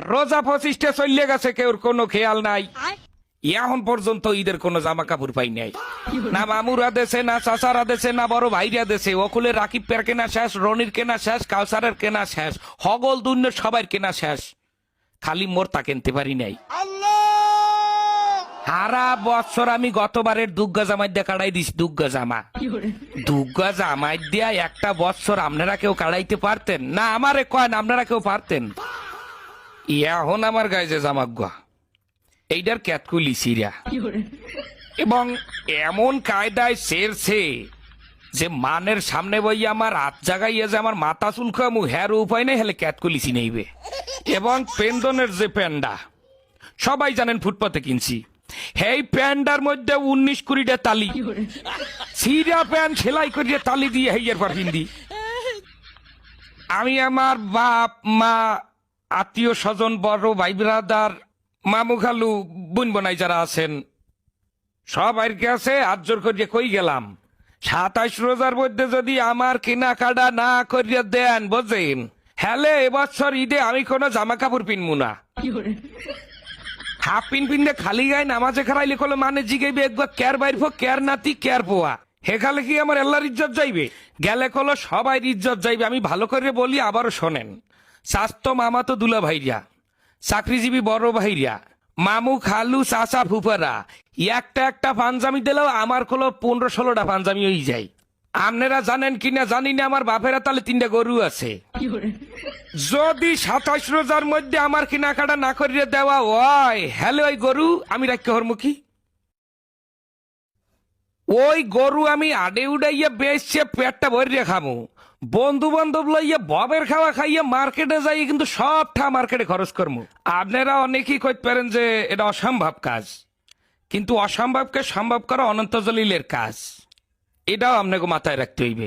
রোজা 25টা চলে গেছে, কেউর কোনো খেয়াল নাই। এখন পর্যন্ত ঈদের কোনো জামা কাপড় পাই নাই, না মামুরা দেশে, না চাচারা দেশে, না বড় ভাইরা দেশে। ওকুলে রাকিব পের কেনা শেষ, রনির কেনা শেষ, কাউসারের কেনা শেষ, হগল দুন্নের সবার কেনা শেষ, খালি মোর তা কিনতে পারি নাই। সারা বছর আমি গতবারের দুগ্গা জামাই দিয়ে কাটাই দিস। দুগ্গা জামা, দুগ্গা জামাই দিয়া একটা বছর আপনারা কেউ কাটাইতে পারতেন না? আমারে কয়েন আপনারা কেউ পারতেন? এখন আমার গায়ে যে জামাগুয়া এইটার ক্যাতকুলি সিরা, এবং এমন কায়দায় সেরছে যে মানের সামনে বই আমার হাত জাগাইয়া যে আমার মাথা চুলকামু হ্যার উপায় নেই, হেলে ক্যাতকুলিসি নেইবে। এবং পেন্দনের যে প্যান্ডা সবাই জানেন ফুটপাতে কিনছি, এই প্যান্ডার মধ্যে 19-20টা তালি, সিরা প্যান্ট সেলাই করিয়ে তালি দিয়ে হেইয়ের পর হিন্দি। আমি আমার বাপ মা, আত্মীয় স্বজন, বড় ভাই ব্রাদার, মামু খালু, বোন বোনাই যারা আছেন সবার কাছে হাত জোর করিয়ে কই গেলাম, 27 রোজার মধ্যে যদি আমার কেনাকাটা না করিয়া দেন বোঝেন, হ্যালে এবছর ঈদে আমি কোনো জামা কাপড় পিনবো না। হাফ পিনতে খালি গায়ে নামাজে খারাইলে কলো মানে জিগাইবে একবার ক্যার বাইরফো, ক্যার নাতি, ক্যার পোয়া, হেখালে কি আমার আল্লাহর ইজ্জত যাইবে? গেলে কলো সবাই ইজ্জত যাইবে। আমি ভালো করে বলি, আবারও শোনেন। স্বাস্থ্য মামা তো দুলা ভাইরা, চাকরিজীবী বড় ভাইরা, মামু খালু চাচা ফুফারা একটা একটা পাঞ্জামি দিলেও আমার কলো 15-16টা পাঞ্জামি হয়ে যায়। আপনারা জানেন কিনা জানি না, আমার বাপেরা তাহলে 3টা গরু আছে। যদি 27 রোজার মধ্যে আমার কেনাকাটা না করিয়ে দেওয়া হয়, হ্যালো ওই গরু আমি রাখতে হরমুখী, ওই গরু আমি আডে উড়াইয়া বেচছে পেটটা ভরিয়ে খামু। বন্ধু বান্ধব লইয়া ববের খাওয়া খাইয়া মার্কেটে যাই, কিন্তু সবটা মার্কেটে খরচ করবো। আপনারা অনেকেই কইতে পারেন যে এটা অসম্ভব কাজ, কিন্তু অসম্ভবকে সম্ভব করা অনন্ত জলিলের কাজ, এটাও আপনাকে মাথায় রাখতে হইবে।